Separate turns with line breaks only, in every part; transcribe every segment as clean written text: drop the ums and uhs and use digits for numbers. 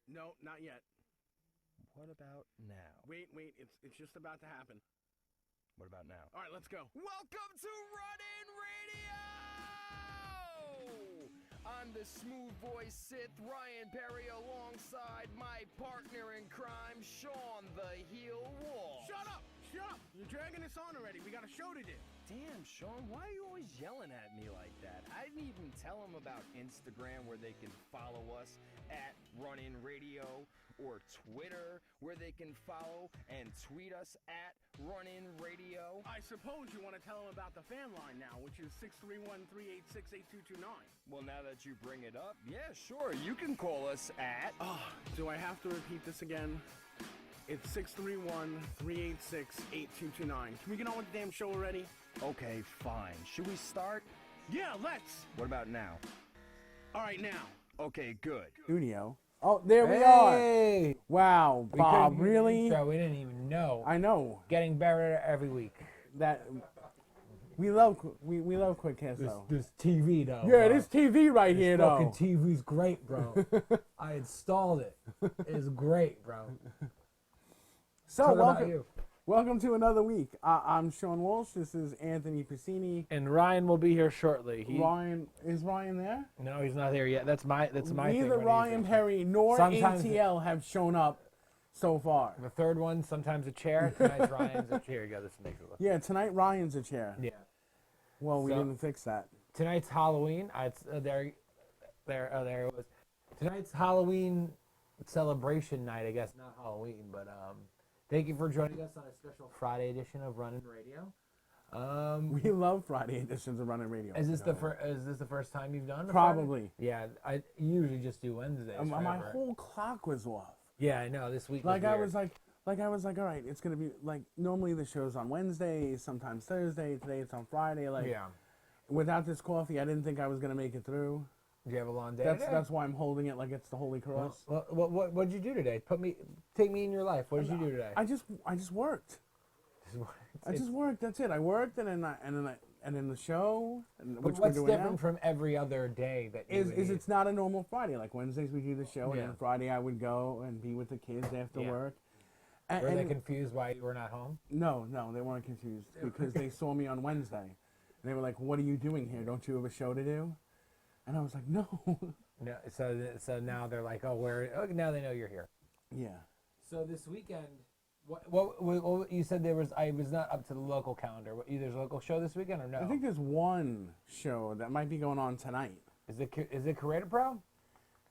No, not yet.
What about now?
Wait. It's just about to happen.
What about now?
All right, let's go.
Welcome to Run In Radio! I'm the Smooth Voiced Syth, Ryan Perry, alongside my partner in crime, Sean the Heel Walsh.
Shut up! You're dragging us on already. We got a show to do.
Damn, Sean, why are you always yelling at me like that? I didn't even tell them about Instagram, where they can follow us at Run In Radio, or Twitter, where they can follow and tweet us at Run In Radio.
I suppose you want to tell them about the fan line now, which is 631-386-8229.
Well, now that you bring it up, yeah, sure, you can call us at...
Oh, do I have to repeat this again? It's 631-386-8229. Can we get on with the damn show already?
Okay, fine. Should we start?
Yeah, let's.
What about now?
All right, now.
Okay, good.
Studio. Oh, there we are.
Hey!
Wow,
We
Bob,
couldn't do the
really?
intro, we didn't even know.
I know
Getting better every week.
that we love quick cast though.
This TV though.
Yeah,
bro.
this TV right here
This fucking
though.
TV's great, bro. I installed it. It's great, bro.
So
Talk about
welcome,
you.
welcome to another week. I'm Sean Walsh. This is Anthony Pasini.
And Ryan will be here shortly.
Ryan, is Ryan there?
No, he's not there yet. That's my thing.
Neither
when he's
Ryan
there.
Perry nor
Sometimes-
ATL have shown up so far.
The third one, sometimes a chair. Tonight's Ryan's a chair. You got this makes it look.
Yeah, tonight Ryan's a chair.
Yeah.
Well, we
So-
didn't fix that.
Tonight's Halloween. There it was. Tonight's Halloween celebration night. I guess not Halloween, but thank you for joining us on a special Friday edition of Run In Radio.
We love Friday editions of Running Radio.
Is this the first time you've done? a
Probably.
Friday? Yeah, I usually just do Wednesdays.
My
forever.
whole clock was off.
Yeah, I know. This week.
Like I
weird.
was like, all right, it's gonna be like normally the show's on Wednesday, sometimes Thursday. Today it's on Friday. Like,
Yeah.
without this coffee, I didn't think I was gonna make it through.
Did you have a long day?
That's why I'm holding it like it's the Holy Cross.
What'd you do today? Take me in your life. What did you do today?
I just worked. I just worked. That's it. I worked, and then the show, and which we're
What's
doing
different
now,
from every other day that you
is it's not a normal Friday. Like Wednesdays we do the show, and
Yeah.
then Friday I would go and be with the kids after
Yeah.
work.
Were they confused why you were not home?
No, they weren't confused because they saw me on Wednesday. And they were like, "What are you doing here? Don't you have a show to do?" And I was like, "No."
No. So now they're like, oh, now they know you're here.
Yeah.
So this weekend, what you said I was not up to the local calendar. There's a local show this weekend or no?
I think there's one show that might be going on tonight.
Is it Creative Pro?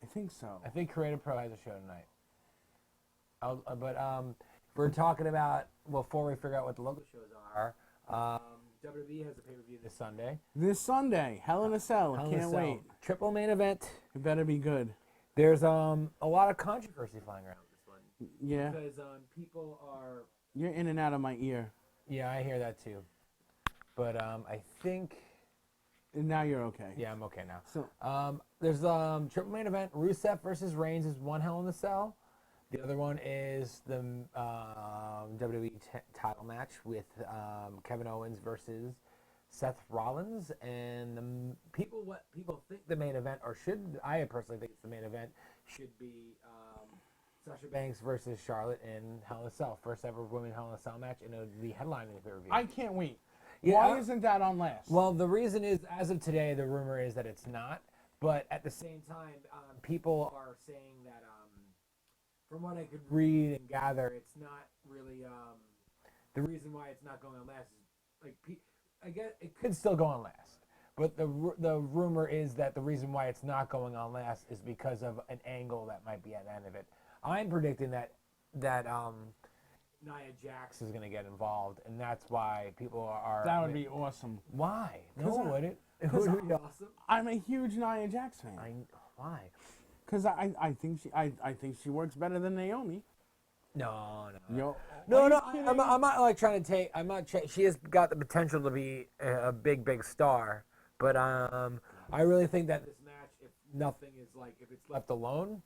I think so.
I think Creative Pro has a show tonight. We're talking about before we figure out what the local shows are. WWE has a pay-per-view this Sunday.
This Sunday, Hell in a Cell.
Hell in a
Can't
Cell.
wait.
Triple main event.
It better be good.
There's a lot of controversy flying around this one
Yeah.
because people are.
You're in and out of my ear.
Yeah, I hear that too. But I think.
And now you're okay.
Yeah, I'm okay now.
So
There's triple main event. Rusev versus Reigns is one Hell in a Cell. The other one is the WWE title match with Kevin Owens versus Seth Rollins. And what people think the main event, I personally think it's the main event, should be Sasha Banks versus Charlotte in Hell in a Cell. First ever women Hell in a Cell match, and it would be headlining the pay-per-view.
I can't wait.
Yeah,
Why isn't that on last?
Well, the reason is, as of today, the rumor is that it's not. But at the same time, people are saying that, from what I could read and gather, it's not really the reason why it's not going on last. Is like I guess it could still go on last, but the rumor is that the reason why it's not going on last is because of an angle that might be at the end of it. I'm predicting that Nia Jax is going to get involved, and that's why people are.
That would be awesome.
Why? No,
I-
it wouldn't. It
'cause
would be awesome.
I'm a huge Nia Jax fan.
Why?
Because I think she works better than Naomi.
No.
Yo,
No, I'm not like trying to take. I'm not. She has got the potential to be a big star, but I really think that this match, if nothing is if it's left alone,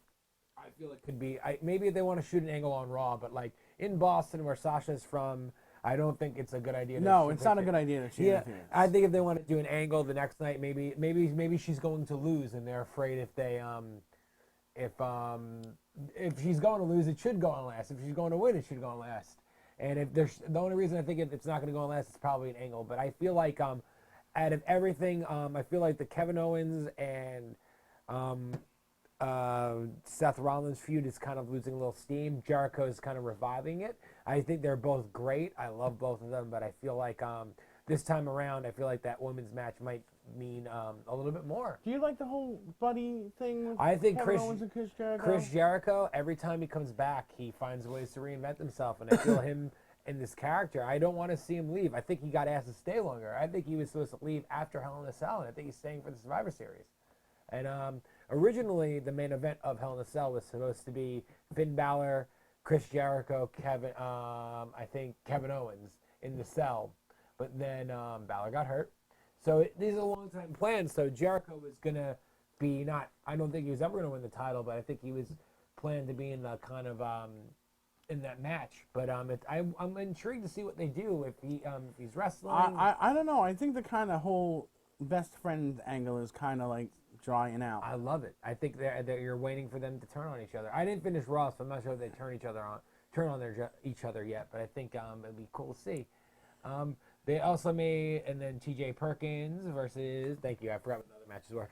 I feel it could be. Maybe if they want to shoot an angle on Raw, but like in Boston where Sasha's from, I don't think it's a good idea.
No, it's not a good idea that she interferes.
I think if they want to do an angle the next night, maybe she's going to lose, and they're afraid if they If she's going to lose, it should go on last. If she's going to win, it should go on last. And if there's the only reason I think it's not going to go on last, it's probably an angle. But I feel like out of everything, I feel like the Kevin Owens and Seth Rollins feud is kind of losing a little steam. Jericho's kind of reviving it. I think they're both great. I love both of them, but I feel like this time around, I feel like that women's match might mean a little bit more.
Do you like the whole buddy thing with
I think
Kevin Owens and Chris Jericho?
Chris Jericho, every time he comes back, he finds ways to reinvent himself, and I feel him in this character. I don't want to see him leave. I think he got asked to stay longer. I think he was supposed to leave after Hell in a Cell, and I think he's staying for the Survivor Series. And originally, the main event of Hell in a Cell was supposed to be Finn Balor, Chris Jericho, I think Kevin Owens in the cell. But then Balor got hurt. So these are long-time plans. So Jericho was going to be I don't think he was ever going to win the title, but I think he was planned to be in the kind of in that match. But I'm intrigued to see what they do if he's wrestling.
I don't know. I think the kind of whole best friend angle is kind of like drying out.
I love it. I think that you're waiting for them to turn on each other. I didn't finish Raw, so I'm not sure if they turn on each other yet. But I think it'd be cool to see. They also made, and then T.J. Perkins versus, thank you, I forgot what the other matches were.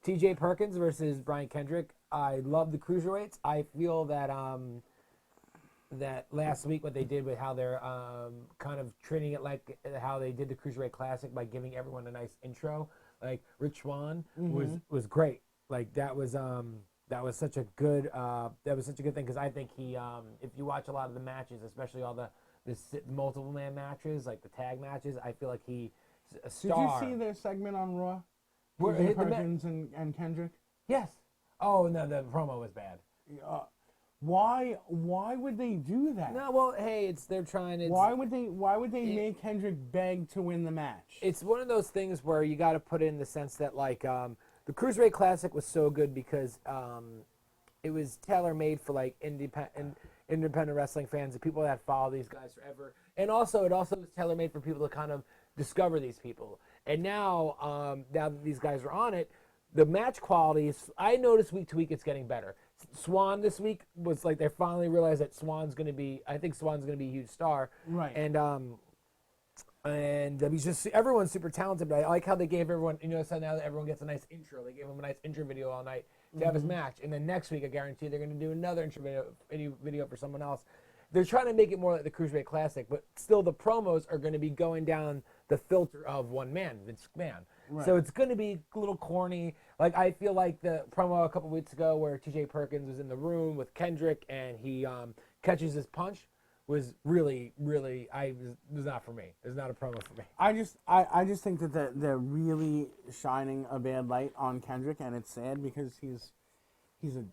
T.J. Perkins versus Brian Kendrick. I love the cruiserweights. I feel that that last week what they did with how they're kind of treating it like how they did the Cruiserweight Classic by giving everyone a nice intro. Like Rich Swann was great. Like that was such a good thing because I think he if you watch a lot of the matches, especially all the multiple man matches, like the tag matches, I feel like he's a star.
Did you see their segment on Raw?
Where
Perkins and Kendrick?
Yes. Oh no, the promo was bad.
Why would they do that?
No, well, hey, they're trying.
Why would they make Kendrick beg to win the match?
It's one of those things where you got to put in the sense that like the Cruiserweight Classic was so good because it was tailor made for like independent wrestling fans and people that follow these guys forever, and also it was tailor made for people to kind of discover these people. And now that these guys are on it, the match quality is. I notice week to week it's getting better. Swann this week was like they finally realized that Swann's going to be. I think Swann's going to be a huge star.
Right.
And he's just everyone's super talented. But I like how they gave everyone. So now that everyone gets a nice intro, they gave him a nice intro video all night to have his match. And then next week, I guarantee they're going to do another intro video for someone else. They're trying to make it more like the Cruiserweight Classic, but still the promos are going to be going down the filter of one man, Vince McMahon. Right. So it's going to be a little corny. Like I feel like the promo a couple weeks ago where T.J. Perkins was in the room with Kendrick and he catches his punch was really, really. Was not for me. It's not a promo for me.
I just think that they're really shining a bad light on Kendrick, and it's sad because he's a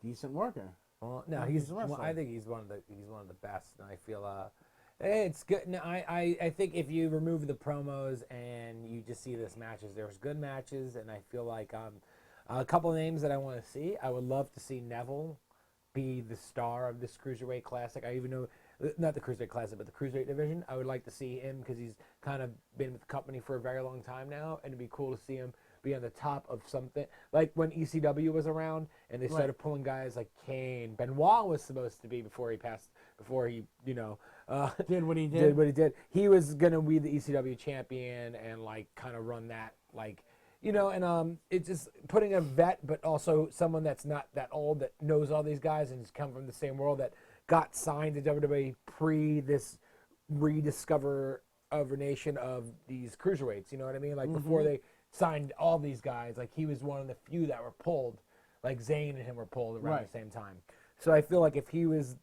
decent worker.
Well, no, I think he's one of the best, and I feel it's good. No, I think if you remove the promos and you just see this matches, there's good matches, and I feel like a couple of names that I want to see. I would love to see Neville be the star of this Cruiserweight Classic. I even know, not the Cruiserweight Classic, but the Cruiserweight division. I would like to see him because he's kind of been with the company for a very long time now, and it'd be cool to see him be on the top of something. Like when ECW was around, and they started pulling guys like Kane. Benoit was supposed to be before he did what he did. He was gonna be the ECW champion and like kind of run that and it's just putting a vet, but also someone that's not that old that knows all these guys and has come from the same world that got signed to WWE pre this rediscover of a nation of these cruiserweights. You know what I mean? Like before they signed all these guys, like he was one of the few that were pulled. Like Zayn and him were pulled around the same time. So I feel like if he was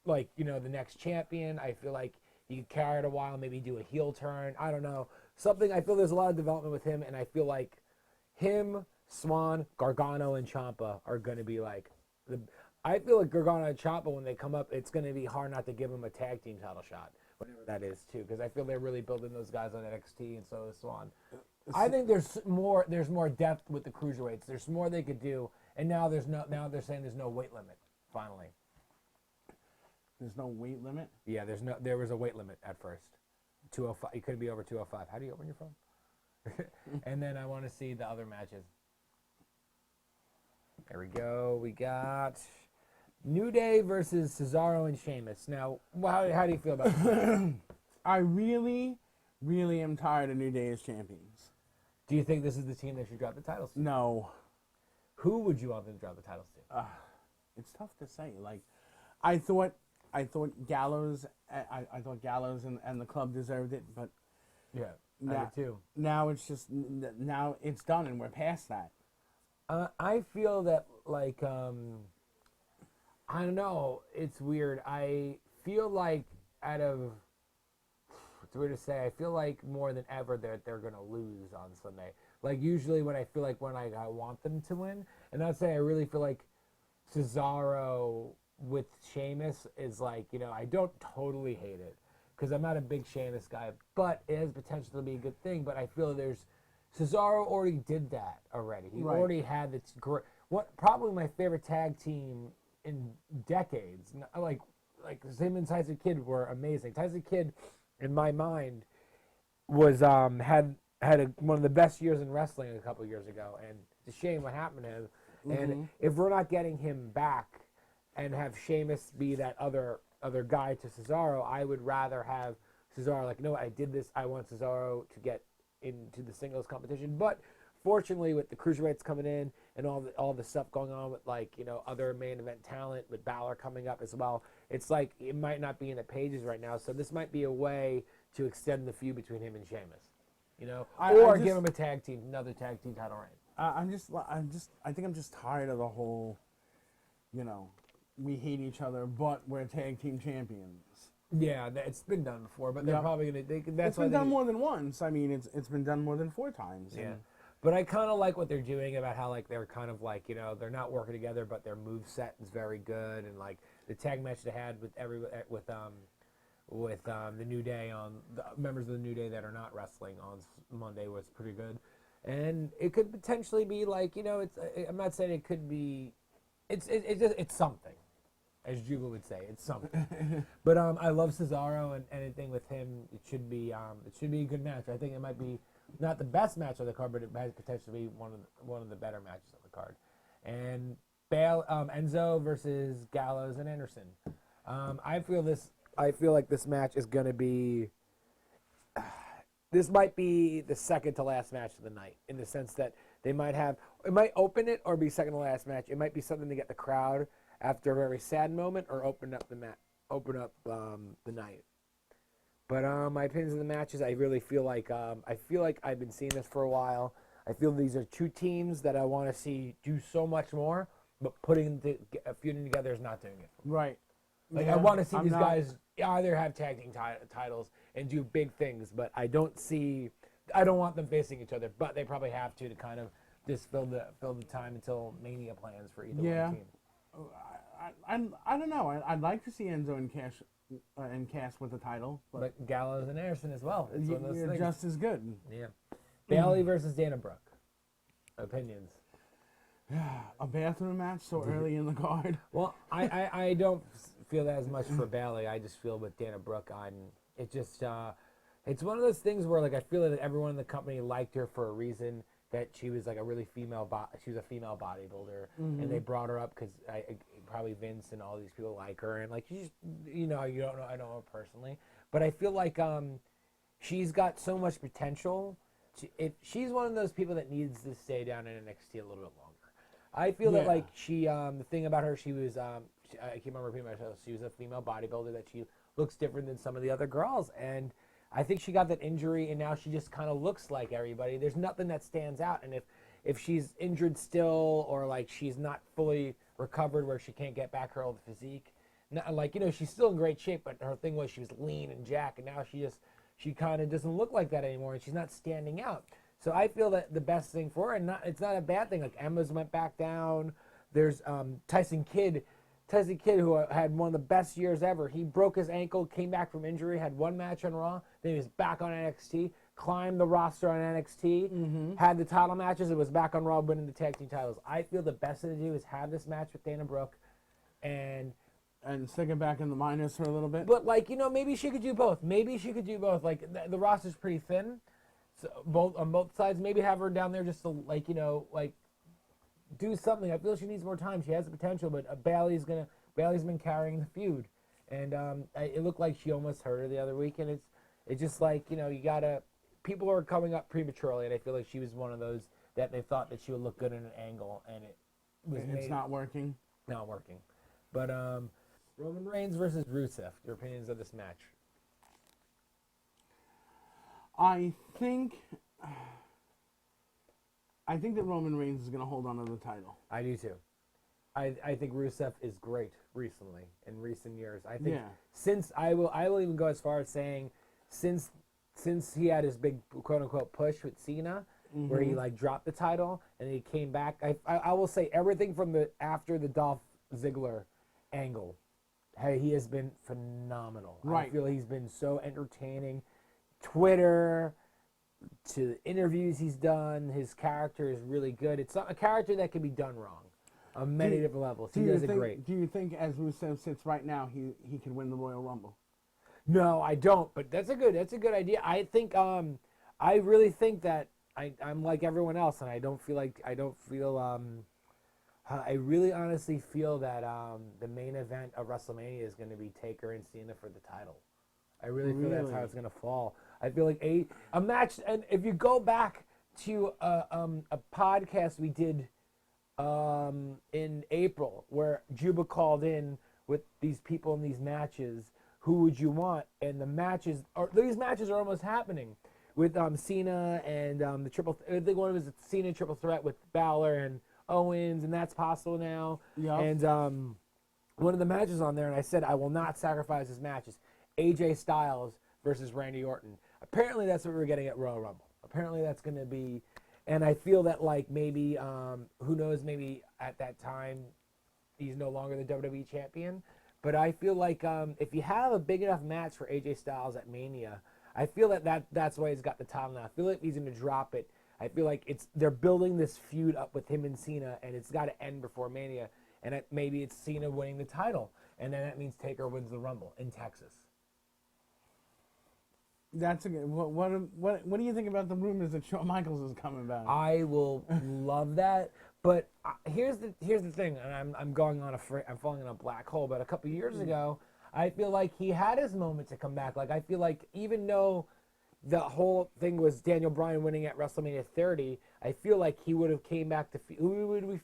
like, the next champion, I feel like he could carry it a while, maybe do a heel turn. I don't know. Something, I feel there's a lot of development with him, and I feel like him, Swann, Gargano, and Ciampa are going to be like I feel like Gargano and Ciampa, when they come up, it's going to be hard not to give them a tag team title shot, whatever that is, too, because I feel they're really building those guys on NXT, and so is Swann. I think there's more depth with the cruiserweights. There's more they could do, and now they're saying there's no weight limit. Finally,
there's no weight limit.
Yeah, there was a weight limit at first. 205. You couldn't be over 205. How do you go when you're from? And then I want to see the other matches. There we go. We got New Day versus Cesaro and Sheamus. Now, how do you feel about this?
I really, really am tired of New Day as champions.
Do you think this is the team they should drop the titles to?
No.
Who would you want them to drop the titles to?
It's tough to say. Like, I thought Gallows, I thought Gallows and the club deserved it, but
Yeah, I do too.
now it's just now it's done and we're past that.
I feel that like I don't know. It's weird. I feel like it's weird to say. I feel like more than ever they're gonna lose on Sunday. Like usually when I feel like when I want them to win, and I'd say I really feel like Cesaro with Sheamus is like, you know, I don't totally hate it because I'm not a big Sheamus guy, but it has potential to be a good thing. But I feel Cesaro already did that already. He
Right.
already had this great. What probably my favorite tag team in decades. Like him and Tyson Kidd were amazing. Tyson Kidd, in my mind, was had one of the best years in wrestling a couple years ago, and it's a shame what happened to him. And if we're not getting him back and have Sheamus be that other guy to Cesaro, I would rather have Cesaro like, no, I did this. I want Cesaro to get into the singles competition. But fortunately, with the cruiserweights coming in and all the stuff going on with like, you know, other main event talent with Balor coming up as well, it's like it might not be in the pages right now. So this might be a way to extend the feud between him and Sheamus, you know, or give him another tag team title reign.
I think I'm just tired of the whole, you know, we hate each other, but we're tag team champions.
Yeah, it's been done before, but they're probably gonna. That's
it's been done more than once. I mean, it's been done more than 4 times.
Yeah, but I kind of like what they're doing about how like they're kind of like, you know, they're not working together, but their move set is very good, and like the tag match they had with the New Day on the members of the New Day that are not wrestling on Monday was pretty good, and it could potentially be like, you know, I'm not saying it could be, it's something. As Juba would say, it's something. But I love Cesaro, and anything with him, it should be a good match. I think it might be not the best match on the card, but it has potential to be one of the better matches on the card. And Enzo versus Gallows and Anderson. I feel like this match is going to be. This might be the second to last match of the night, in the sense that it might open it or be second to last match. It might be something to get the crowd after a very sad moment, or open up the night. But my opinions of the matches, I really feel like I've been seeing this for a while. I feel these are 2 teams that I want to see do so much more, but putting feuding together is not doing it.
Right.
Like I want to see these guys either have tag team titles and do big things, but I don't want them facing each other. But they probably have to kind of just fill the time until Mania plans for either one team.
I don't know. I'd like to see Enzo and Cass with the title,
but Gallows and Anderson as well. It's one of those things.
Just as good.
Yeah. Bayley versus Dana Brooke. Opinions.
A bathroom match so early in the card.
Well, I don't feel that as much for Bayley. I just feel with Dana Brooke it's one of those things where like I feel that everyone in the company liked her for a reason. That she was like a really she was a female bodybuilder, and they brought her up because probably Vince and all these people like her, and like she's, you know, I don't know her personally, but I feel like she's got so much potential. She's one of those people that needs to stay down in NXT a little bit longer. I feel that like she, the thing about her, she was I can't remember repeating myself. She was a female bodybuilder that she looks different than some of the other girls, and I think she got that injury, and now she just kind of looks like everybody. There's nothing that stands out, and if she's injured still, or like she's not fully recovered where she can't get back her old physique, like, you know, she's still in great shape, but her thing was she was lean and jacked, and now she kind of doesn't look like that anymore, and she's not standing out. So I feel that the best thing for her, and it's not a bad thing. Like Emma's went back down. There's Tyson Kidd, who had one of the best years ever. He broke his ankle, came back from injury, had 1 match on Raw, then he was back on NXT, climbed the roster on NXT, had the title matches, and was back on Raw winning the tag team titles. I feel the best thing to do is have this match with Dana Brooke and
stick it back in the minors for a little bit.
But like, you know, maybe she could do both. Like the roster's pretty thin, so on both sides. Maybe have her down there just to, like, you know, like do something. I feel she needs more time. She has the potential, but Bailey's been carrying the feud, and it looked like she almost hurt her the other week, and it's just like, you gotta. People are coming up prematurely, and I feel like she was one of those that they thought that she would look good in an angle, and
It's not working.
Not working. But Roman Reigns versus Rusev. Your opinions of this match?
I think that Roman Reigns is going to hold on to the title.
I do too. I think Rusev is great recently, in recent years. I think since I will even go as far as saying since he had his big quote unquote push with Cena, where he like dropped the title and he came back. I will say everything from after the Dolph Ziggler angle, hey, he has been phenomenal.
Right.
I feel he's been so entertaining. Twitter to the interviews he's done, his character is really good. It's not a character that can be done wrong on many different levels. He does it great.
Do you think, as Rusev sits right now, he can win the Royal Rumble?
No, I don't. But that's a good idea. I think I really think that I'm like everyone else, and I really honestly feel that the main event of WrestleMania is going to be Taker and Cena for the title. I really feel that's how it's going to fall. I feel like a match, and if you go back to a podcast we did in April where Juba called in with these people in these matches, who would you want? And these matches are almost happening with Cena and the triple. I think one was a Cena triple threat with Balor and Owens, and that's possible now.
Yeah.
And one of the matches on there, and I said I will not sacrifice this match, is AJ Styles versus Randy Orton. Apparently, that's what we're getting at Royal Rumble. Apparently, that's going to be, and I feel that like maybe who knows, maybe at that time he's no longer the WWE champion. But I feel like if you have a big enough match for AJ Styles at Mania, I feel that's why he's got the title now. I feel like he's going to drop it. I feel like they're building this feud up with him and Cena, and it's got to end before Mania. And maybe it's Cena winning the title, and then that means Taker wins the Rumble in Texas.
That's a good. What do you think about the rumors that Shawn Michaels is coming back?
I will love that, but here's the thing, and I'm falling in a black hole. But a couple years ago, I feel like he had his moment to come back. Like I feel like even though the whole thing was Daniel Bryan winning at WrestleMania 30, I feel like he would have came back to who do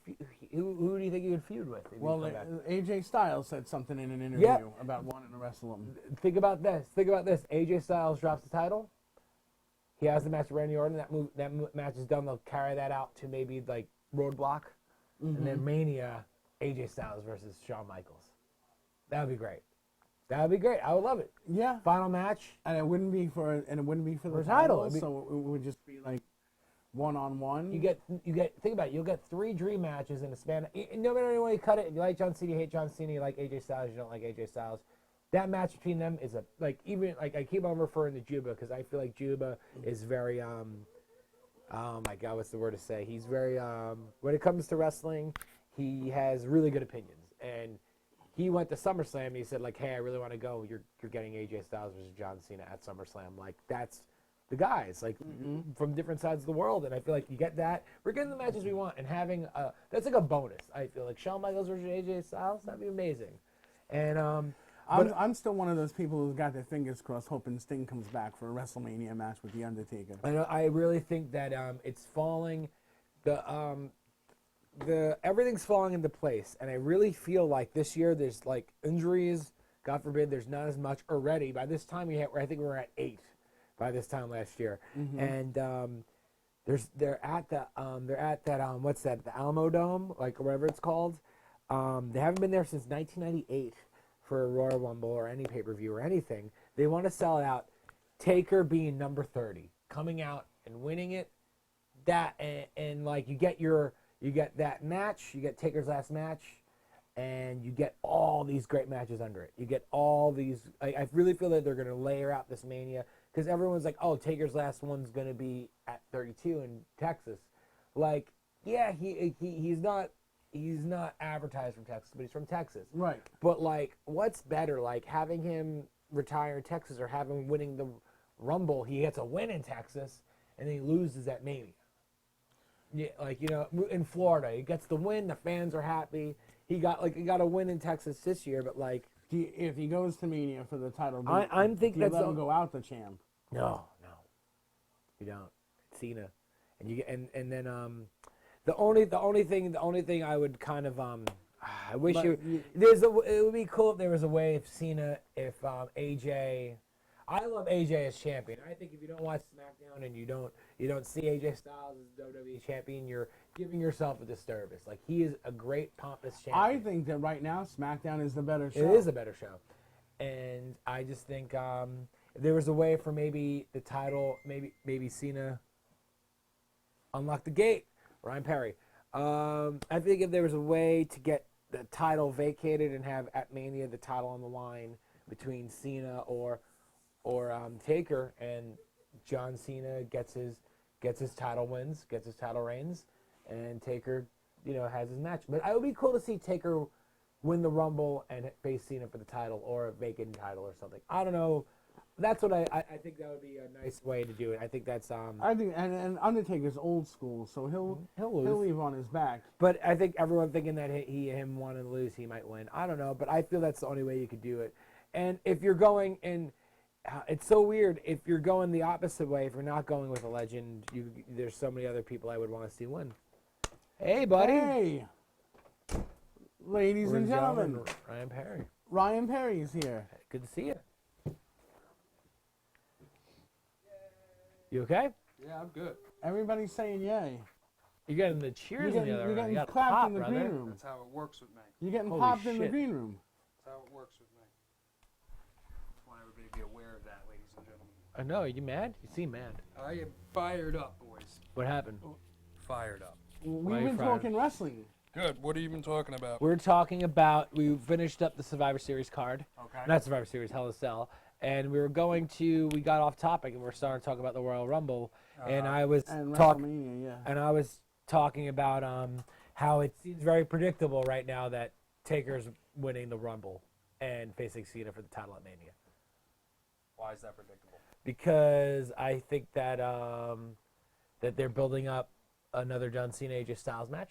you think he would feud with?
Well, AJ Styles said something in an interview about wanting to wrestle him.
Think about this. AJ Styles drops the title. He has the match with Randy Orton. That match is done. They'll carry that out to maybe like Roadblock, and then Mania, AJ Styles versus Shawn Michaels. That would be great. That would be great. I would love it.
Yeah.
Final match.
And it wouldn't be for the
title.
So it would just be like one-on-one.
You get. Think about it. You'll get 3 dream matches in a span. No matter any way you cut it. If you like John Cena, you hate John Cena. You like AJ Styles, you don't like AJ Styles. That match between them is I keep on referring to Juba because I feel like Juba is very oh my God, what's the word to say? He's very when it comes to wrestling, he has really good opinions. And he went to SummerSlam and he said like, hey, I really want to go. You're getting AJ Styles versus John Cena at SummerSlam. Like that's the guys like from different sides of the world, and I feel like you get that. We're getting the matches we want, and having that's like a bonus. I feel like Shawn Michaels versus AJ Styles, that'd be amazing. And
I'm still one of those people who's got their fingers crossed, hoping Sting comes back for a WrestleMania match with The Undertaker.
I really think that it's falling. Everything's falling into place, and I really feel like this year there's like injuries. God forbid, there's not as much already. By this time I think we're at 8. By this time last year, and they're at that what's that, the Alamo Dome, like whatever it's called. They haven't been there since 1998 for a Royal Rumble or any pay-per-view or anything. They want to sell it out. Taker being number 30, coming out and winning it. That and like you get that match, you get Taker's last match, and you get all these great matches under it. You get all these. I really feel that they're going to layer out this Mania. Because everyone's like, oh, Taker's last one's going to be at 32 in Texas. Like, yeah, he's not advertised from Texas, but he's from Texas.
Right.
But, like, what's better, like, having him retire in Texas or having winning the Rumble? He gets a win in Texas, and then he loses at Mania. Yeah, like, you know, in Florida, he gets the win. The fans are happy. He got a win in Texas this year, but like,
If he goes to Mania for the title,
I'm thinking
do you
that's
let him go out the champ.
no, you don't. It's Cena, and you get and then the only thing I would kind of I wish
But
it would be cool if there was a way if AJ. I love AJ as champion. I think if you don't watch SmackDown and you don't see AJ Styles as WWE champion, you're giving yourself a disservice. Like, he is a great pompous champion.
I think that right now SmackDown is the better show.
It is a better show, and I just think if there was a way for maybe the title, maybe Cena unlock the gate, Ryan Perry. I think if there was a way to get the title vacated and have at Mania the title on the line between Cena or Taker, and John Cena gets his title wins, gets his title reigns, and Taker, you know, has his match. But it would be cool to see Taker win the Rumble and face Cena for the title, or a vacant title or something. I don't know. That's what I think that would be a nice way to do it. I think that's
I think and Undertaker's old school, so he'll
lose.
leave on his back.
But I think everyone thinking that him wanting to lose, he might win. I don't know, but I feel that's the only way you could do it. And if you're going in, it's so weird. If you're going the opposite way, if you're not going with a legend, there's so many other people I would want to see win. Hey, buddy.
Hey, ladies and gentlemen,
Ryan Perry.
Ryan Perry's here.
Good to see you. You okay?
Yeah, I'm good.
Everybody's saying yay.
You're getting the cheers
You're
in the other
getting
room. You got
clapped
pop,
in the
brother.
green room.
That's how it works with me.
You're getting
Holy
popped in the
shit.
green room.
That's how it works with me. I want everybody to be aware of that, ladies and gentlemen.
I know. Are you mad? You seem mad.
I am fired up, boys.
What happened?
Fired up.
We've
are you
been
fired?
talking wrestling.
Good. What have you been talking about?
We're talking about, we finished up the Survivor Series card.
Okay.
Not Survivor Series, Hell in a Cell. And we got off topic and we're starting to talk about the Royal Rumble. And I was
And
talking,
WrestleMania, yeah.
and I was talking about how it seems very predictable right now that Taker's winning the Rumble and facing Cena for the title at Mania.
Why is that predictable?
Because I think that that they're building up another John Cena AJ Styles match.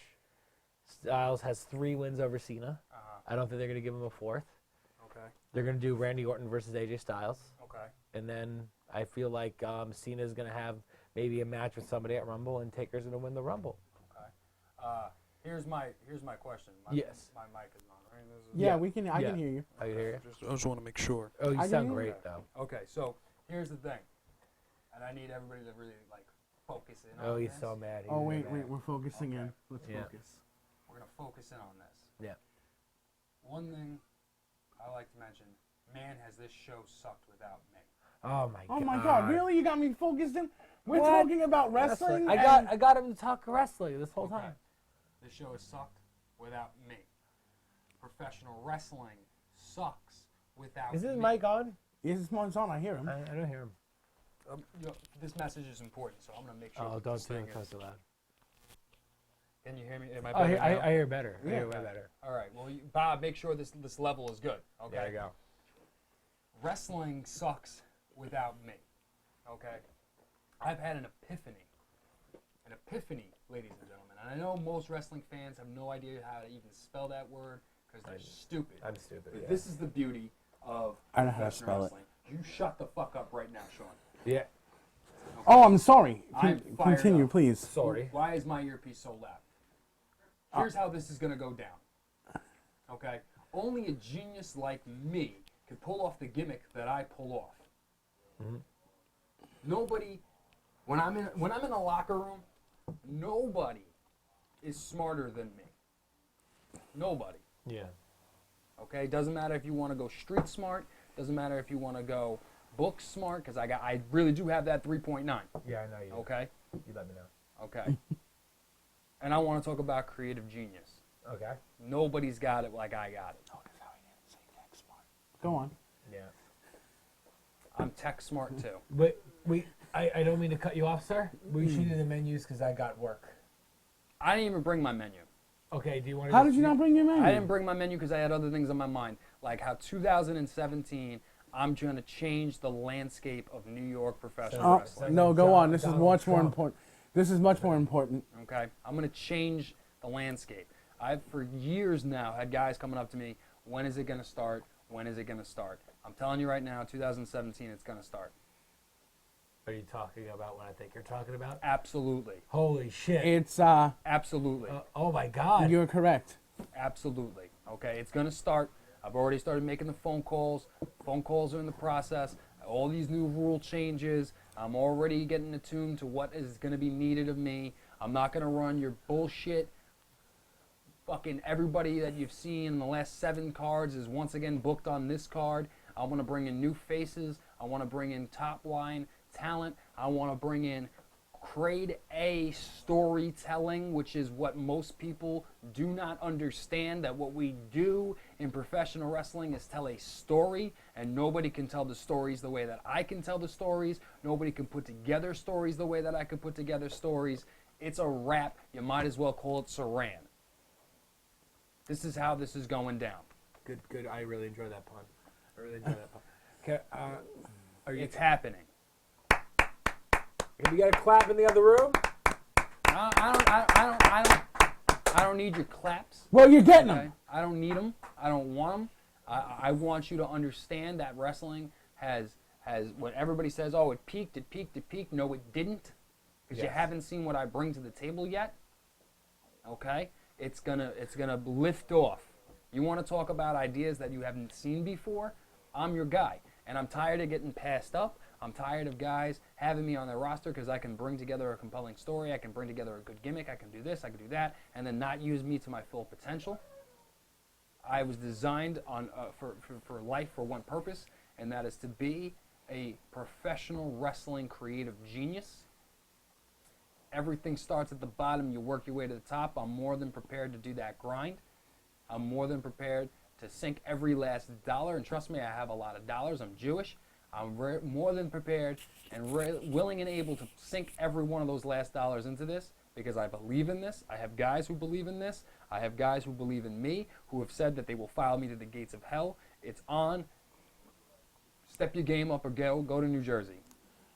Styles has 3 wins over Cena. I don't think they're going to give him a 4th.
Okay.
They're going to do Randy Orton versus AJ Styles.
Okay.
And then I feel like Cena's going to have maybe a match with somebody at Rumble, and Taker's going to win the Rumble.
Okay. Here's my question.
Yes.
My mic is on, right?
Yeah, I
Yeah.
can hear you.
I can hear you.
I just want to make sure.
Oh, you
I
sound
can hear
great,
you.
though.
Okay, so here's the thing, and I need everybody to really focus in on
Oh, he's
this.
so mad. He's
Oh, wait,
mad.
we're focusing in.
Okay.
Let's
Yeah.
focus.
We're gonna focus in on this.
Yeah.
One thing I like to mention: man, has this show sucked without me.
Oh, my God.
Oh my God! Really? You got me focused in? We're
What?
talking about wrestling.
I got him to talk wrestling this whole
Okay.
time.
This show has sucked without me. Professional wrestling sucks without
Is his
me.
mic on?
Is this one's on? I hear him.
I don't hear him.
This message is important, so I'm gonna make sure.
Oh,
that
don't
this
say
thing
it
is-
so loud.
Can you hear me? Am I
Oh,
better now?
I hear better. I
Yeah.
hear way better.
All right. Well, Bob, make sure this level is good. Okay.
There you go.
Wrestling sucks without me. Okay. I've had an epiphany. An epiphany, ladies and gentlemen. And I know most wrestling fans have no idea how to even spell that word because they're stupid.
I'm stupid.
But
Yeah.
this is the beauty of
I know how to
professional
spell it.
wrestling. You shut the fuck up right now, Sean.
Yeah.
Oh, I'm sorry.
I'm fired
Continue,
up.
please.
Sorry.
Why is my earpiece so loud? Here's how this is going to go down. Okay? Only a genius like me could pull off the gimmick that I pull off. Nobody, when I'm in a locker room, nobody is smarter than me. Nobody.
Yeah.
Okay? Doesn't matter if you want to go street smart. Doesn't matter if you want to go book smart, because I really do have that 3.9.
Yeah, I know you.
Okay?
You let me know.
Okay. And I want to talk about creative genius.
Okay.
Nobody's got it like I got it.
Go on.
Yeah.
I'm tech smart too.
But I don't mean to cut you off, sir. We should do the menus because I got work.
I didn't even bring my menu.
Okay, do you want to
How did you not bring your menu?
I didn't bring my menu because I had other things on my mind, like how 2017, I'm going to change the landscape of New York professional
Oh,
wrestling.
no, go on.
Donald
This is much more
Trump.
important. This is much more important.
Okay, I'm gonna change the landscape. I've for years now had guys coming up to me. When is it gonna start? When is it gonna start? I'm telling you right now, 2017, it's gonna start.
Are you talking about what I think you're talking about?
Absolutely.
Holy shit.
It's
Absolutely.
Oh my God.
you're correct.
Absolutely. Okay, it's gonna start. I've already started making the phone calls. Phone calls are in the process. All these new rule changes. I'm already getting attuned to what is gonna be needed of me. I'm not gonna run your bullshit. Fucking everybody that you've seen in the last 7 cards is once again booked on this card. I want to bring in new faces. I want to bring in top line talent. I want to bring in grade A storytelling, which is what most people do not understand, that what we do in professional wrestling is tell a story, and nobody can tell the stories the way that I can tell the stories. Nobody can put together stories the way that I can put together stories. It's a wrap. You might as well call it Saran. This is how this is going down.
Good. I really enjoyed that pun. I really enjoyed that pun. Okay,
It's happening.
Can we get a clap in the other room?
I don't need your claps.
Well, you're getting
Okay?
them.
I don't need them. I don't want them. I want you to understand that wrestling has what everybody says. Oh, it peaked. No, it didn't, because you
Yes.
haven't seen what I bring to the table yet. Okay, it's gonna lift off. You want to talk about ideas that you haven't seen before? I'm your guy, and I'm tired of getting passed up. I'm tired of guys having me on their roster because I can bring together a compelling story. I can bring together a good gimmick. I can do this. I can do that, and then not use me to my full potential. I was designed for life for one purpose, and that is to be a professional wrestling creative genius. Everything starts at the bottom. You work your way to the top. I'm more than prepared to do that grind. I'm more than prepared to sink every last dollar. And trust me, I have a lot of dollars. I'm Jewish. I'm more than prepared and willing and able to sink every one of those last dollars into this, because I believe in this. I have guys who believe in this. I have guys who believe in me, who have said that they will file me to the gates of hell. It's on. Step your game up or go to New Jersey.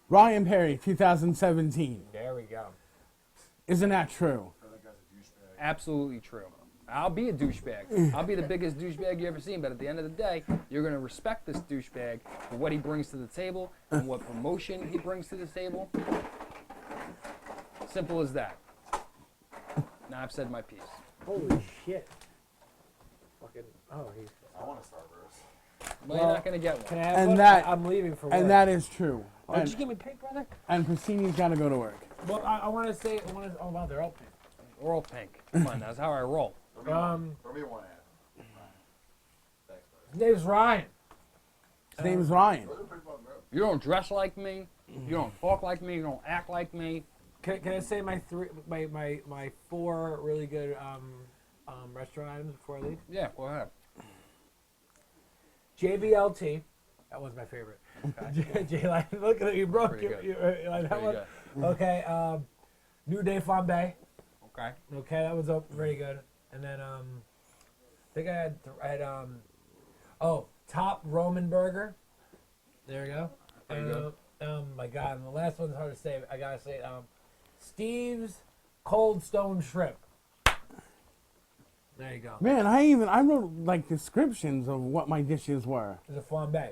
Ryan Perry, 2017.
There we go.
Isn't that true?
Absolutely true. I'll be a douchebag. I'll be the biggest douchebag you ever seen, but at the end of the day, you're going to respect this douchebag for what he brings to the table and what promotion he brings to the table. Simple as that. Now I've said my piece.
Holy shit. Fucking. Oh, he's.
I want a Starburst.
Well, you're not going to get one.
Can I have
And
one?
that-
I'm leaving for work.
And that is true.
Oh, did
And,
you give me pink, brother?
and Pasini's got to go to work.
Well, I want to say. Oh, wow, they're all pink.
Oral pink. Come on, that's how I roll.
Throw me one ad. Thanks,
His name's Ryan.
His name's Ryan.
buddy. Those are pretty fun, bro.
You don't dress like me. You don't talk like me. You don't act like me.
Can I say my 4 really good restaurant items before I leave?
Yeah, go ahead.
JBLT. That was my favorite. J Line, look at it. You broke
Pretty
it.
good.
Like that
Pretty
one.
good.
Okay. New Day Flambe.
Okay.
Okay, that was very good. And then I think I had Top Roman Burger. There we go.
Pretty good.
Oh my God! And the last one's hard to say. I gotta say, Steve's Cold Stone Shrimp. There you go.
Man, I wrote like descriptions of what my dishes were.
It's a flambe.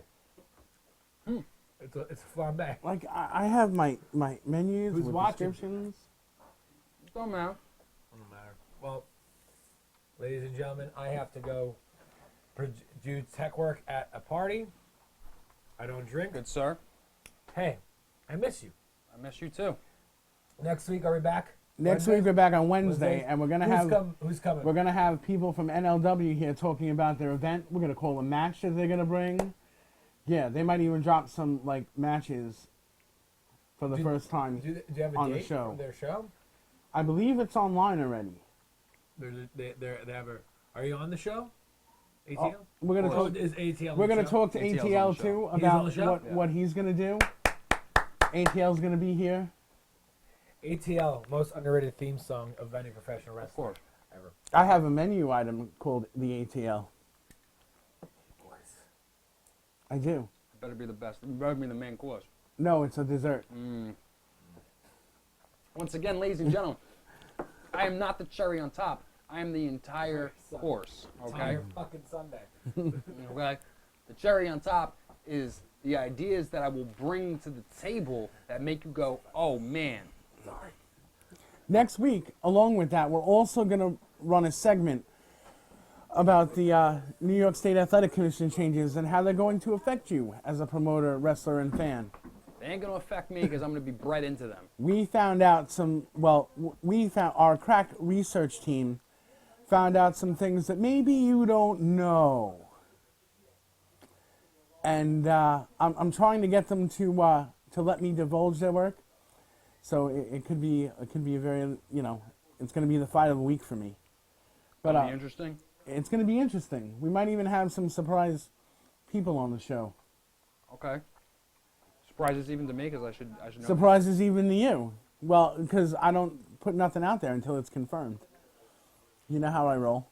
It's a flambe.
Like I have my menus
Who's
with
watching?
descriptions.
Don't matter.
Doesn't matter. Well, ladies and gentlemen, I have to go do tech work at a party. I don't drink.
Good, sir.
Hey, I miss you.
I miss you too.
Next week, are we back?
Next
Wednesday?
week we're back on Wednesday,
Wednesday?
and we're gonna
Who's coming?
we're gonna have people from NLW here talking about their event. We're gonna call a match that they're gonna bring. Yeah, they might even drop some like matches for the first time.
Do you have a
on the
date
show.
for their show?
I believe it's online already.
They have a. Are you on the show? ATL.
Oh, we're gonna
Oh,
talk.
is ATL?
We're
on the
gonna
show?
talk to
ATL's on
ATL
the show.
too
He's on
about
the show?
what he's gonna do. ATL's gonna be here.
ATL, most underrated theme song of any professional
Of
wrestler
course.
ever.
I have a menu item called the ATL. I do.
Better be the best. Better be the main course.
No, it's a dessert.
Once again, ladies and gentlemen, I am not the cherry on top. I am the entire course. Okay.
Entire fucking Sunday.
Okay. The cherry on top is the ideas that I will bring to the table that make you go, oh man. Sorry.
Next week, along with that, we're also going to run a segment about the New York State Athletic Commission changes and how they're going to affect you as a promoter, wrestler, and fan.
They ain't going to affect me because I'm going to be bred into them.
We found out our crack research team found out some things that maybe you don't know. And I'm trying to get them to let me divulge their work. So it could be a very, it's going to be the fight of the week for me. But
That'll be interesting.
It's going to be interesting. We might even have some surprise people on the show.
Okay. Surprises even to me because I should know.
Surprises even to you. Well, because I don't put nothing out there until it's confirmed. You know how I roll.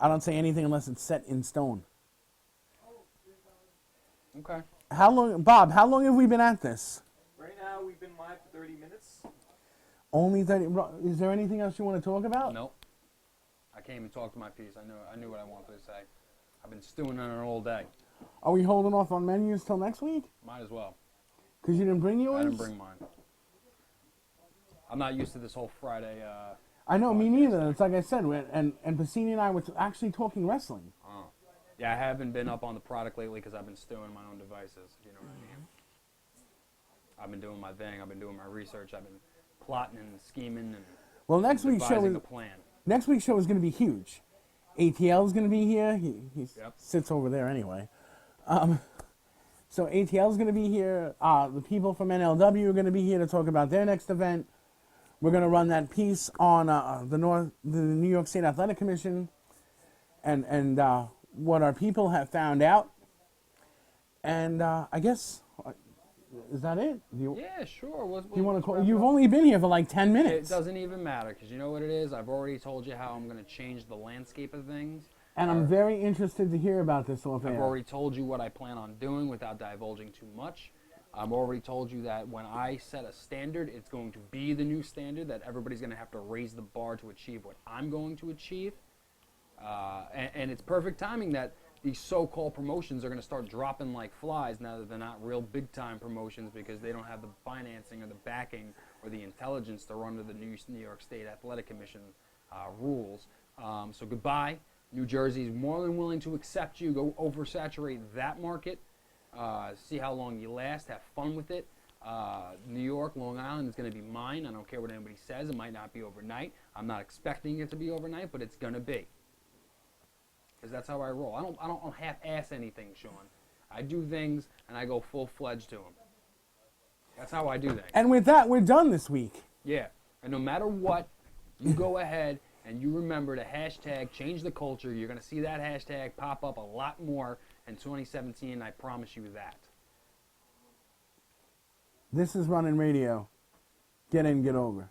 I don't say anything unless it's set in stone.
Okay.
Bob, how long have we been at this?
Right now, we've been live for 30 minutes.
Only 30. Is there anything else you want to talk about?
Nope. I came and talked to my piece. I knew what I wanted to say. I've been stewing on it all day.
Are we holding off on menus till next week?
Might as well.
Because you didn't bring yours?
I didn't bring mine. I'm not used to this whole Friday.
I know, me neither. It's like I said, and Pasini and I were actually talking wrestling.
Oh. Yeah, I haven't been up on the product lately because I've been stewing my own devices. You know what I mean? I've been doing my thing. I've been doing my research. I've been plotting and scheming and
next week's show
devising a plan.
Next week's show is going to be huge. ATL is going to be here. He
Yep.
sits over there anyway. So ATL is going to be here. The people from NLW are going to be here to talk about their next event. We're going to run that piece on the New York State Athletic Commission and what our people have found out. And I guess, is that it?
Yeah, sure.
You want to call? You've only been here for like 10
It
minutes.
doesn't even matter because you know what it is? I've already told you how I'm going to change the landscape of things.
And I'm very interested to hear about this off
I've
air.
already told you what I plan on doing without divulging too much. I've already told you that when I set a standard, it's going to be the new standard, that everybody's going to have to raise the bar to achieve what I'm going to achieve. And it's perfect timing that these so-called promotions are going to start dropping like flies now that they're not real big-time promotions because they don't have the financing or the backing or the intelligence to run under the New York State Athletic Commission rules. So goodbye. New Jersey's more than willing to accept you. Go oversaturate that market. See how long you last. Have fun with it. New York, Long Island is going to be mine. I don't care what anybody says. It might not be overnight. I'm not expecting it to be overnight, but it's going to be. Because that's how I roll. I don't half-ass anything, Sean. I do things, and I go full-fledged to them. That's how I do things.
And with that, we're done this week.
Yeah. And no matter what, you go ahead and you remember to hashtag change the culture. You're going to see that hashtag pop up a lot more in 2017. I promise you that.
This is Running Radio. Get in, get over.